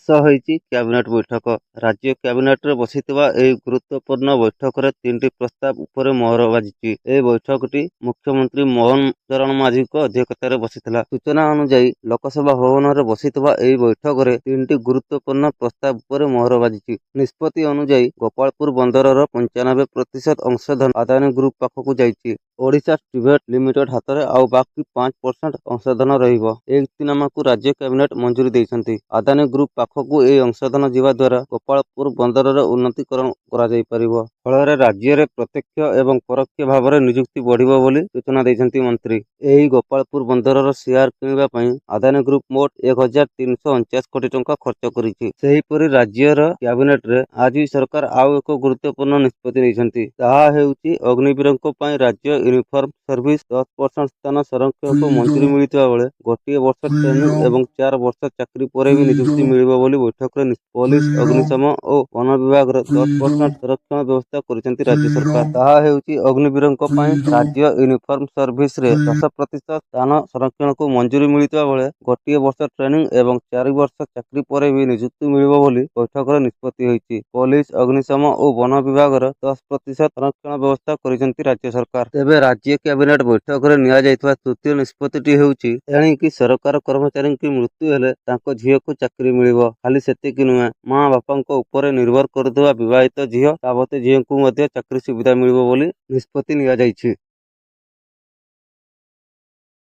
ଶେଷ ହୋଇଛି କ୍ୟାବିନେଟ୍ ବୈଠକ। ରାଜ୍ୟ କ୍ୟାବିନେଟ୍ରେ ବସିଥିବା ଏହି ଗୁରୁତ୍ୱପୂର୍ଣ୍ଣ ବୈଠକରେ 3ଟି ପ୍ରସ୍ତାବ ଉପରେ ମୋହର ବାଜିଛି। ଏହି ବୈଠକଟି ମୁଖ୍ୟମନ୍ତ୍ରୀ ମୋହନ ଚରଣ ମାଝୀଙ୍କ ଅଧ୍ୟକ୍ଷତାରେ ବସିଥିଲା। ସୂଚନା ଅନୁଯାୟୀ ଲୋକସେବା ଭବନରେ ବସିଥିବା ଏହି ବୈଠକରେ 3ଟି ଗୁରୁତ୍ୱପୂର୍ଣ୍ଣ ପ୍ରସ୍ତାବ ଉପରେ ମୋହର ବାଜିଛି। ନିଷ୍ପତ୍ତି ଅନୁଯାୟୀ ଗୋପାଳପୁର ବନ୍ଦରର 95% ଅଂଶଧନ ଆଦାନୀ ଗ୍ରୁପ ପାଖକୁ ଯାଇଛି। ଓଡ଼ିଶା ଷ୍ଟିଭେଟ୍ ଲିମିଟେଡ୍ ହାତରେ ଆଉ ବାକି 5% ଅଂଶଧନ ରହିବ। ଏହି ଚୁକ୍ତିନାମାକୁ ରାଜ୍ୟ କ୍ୟାବିନେଟ୍ ମଞ୍ଜୁରି ଦେଇଛନ୍ତି। ଆଦାନୀ ଗ୍ରୁପ ପାଖକୁ ଏହି ଅଂଶଧନ ଯିବା ଦ୍ୱାରା ଗୋପାଳପୁର ବନ୍ଦରର ଉନ୍ନତିକରଣ କରାଯାଇପାରିବ। ଫଳରେ ରାଜ୍ୟରେ ପ୍ରତ୍ୟକ୍ଷ ଏବଂ ପରୋକ୍ଷ ଭାବରେ ନିଯୁକ୍ତି ବଢ଼ିବ ବୋଲି ସୂଚନା ଦେଇଛନ୍ତି ମନ୍ତ୍ରୀ। ଏହି ଗୋପାଳପୁର ବନ୍ଦରର ସେୟାର କିଣିବା ପାଇଁ ଆଦାନୀ ଗ୍ରୁପ ମୋଟ 1,349 କୋଟି ଟଙ୍କା ଖର୍ଚ୍ଚ କରିଛି। ସେହିପରି ରାଜ୍ୟର କ୍ୟାବିନେଟ୍ରେ ଆଜି ସରକାର ଆଉ ଏକ ଗୁରୁତ୍ୱପୂର୍ଣ୍ଣ ନିଷ୍ପତ୍ତି ନେଇଛନ୍ତି। ତାହା ହେଉଛି ଅଗ୍ନିବୀରଙ୍କ ପାଇଁ ରାଜ୍ୟ ୟୁନିଫର୍ମ ସର୍ଭିସ 10% ସ୍ଥାନ ସଂରକ୍ଷଣକୁ ମଞ୍ଜୁରି ମିଳିଥିବା ବେଳେ ଗୋଟିଏ ବର୍ଷ ଟ୍ରେନିଂ ଏବଂ 4 ବର୍ଷ ଚାକିରି ପରେ ବି ନିଯୁକ୍ତି ମିଳିବ ବୋଲି ବୈଠକରେ ପୋଲିସ, ଅଗ୍ନିଶମ ଓ ବନ ବିଭାଗର 10% ସଂରକ୍ଷଣ ବ୍ୟବସ୍ଥା କରିଛନ୍ତି ରାଜ୍ୟ ସରକାର। ତାହା ହେଉଛି ଅଗ୍ନିବୀରଙ୍କ ପାଇଁ ରାଜ୍ୟ ୟୁନିଫର୍ମ ସର୍ଭିସରେ 10% ସ୍ଥାନ ସଂରକ୍ଷଣକୁ ମଞ୍ଜୁରି ମିଳିଥିବା ବେଳେ ଗୋଟିଏ ବର୍ଷ ଟ୍ରେନିଂ ଏବଂ 4 ବର୍ଷ ଚାକିରି ପରେ ବି ନିଯୁକ୍ତି ମିଳିବ ବୋଲି ବୈଠକରେ ନିଷ୍ପତ୍ତି ହୋଇଛି। ପୋଲିସ, ଅଗ୍ନିଶମ ଓ ବନ ବିଭାଗର 10% ସଂରକ୍ଷଣ ବ୍ୟବସ୍ଥା କରିଛନ୍ତି ରାଜ୍ୟ ସରକାର। ତେବେ ରାଜ୍ୟ କ୍ୟାବିନେଟ୍ ବୈଠକରେ ନିଆଯାଇଥିବା ତୃତୀୟ ନିଷ୍ପତ୍ତିଟି ହେଉଛି ଏଣିକି ସରକାର କର୍ମଚାରୀଙ୍କ ମୃତ୍ୟୁ ହେଲେ ତାଙ୍କ ଝିଅକୁ ଚାକିରି ମିଳିବ। ଖାଲି ସେତିକି ନୁହେଁ, ମା ବାପାଙ୍କ ଉପରେ ନିର୍ଭର କରୁଥିବା ବିବାହିତ ଝିଅ, ସାବତ ଝିଅଙ୍କୁ ମଧ୍ୟ ଚାକିରି ସୁବିଧା ମିଳିବ ବୋଲି ନିଷ୍ପତ୍ତି ନିଆଯାଇଛି।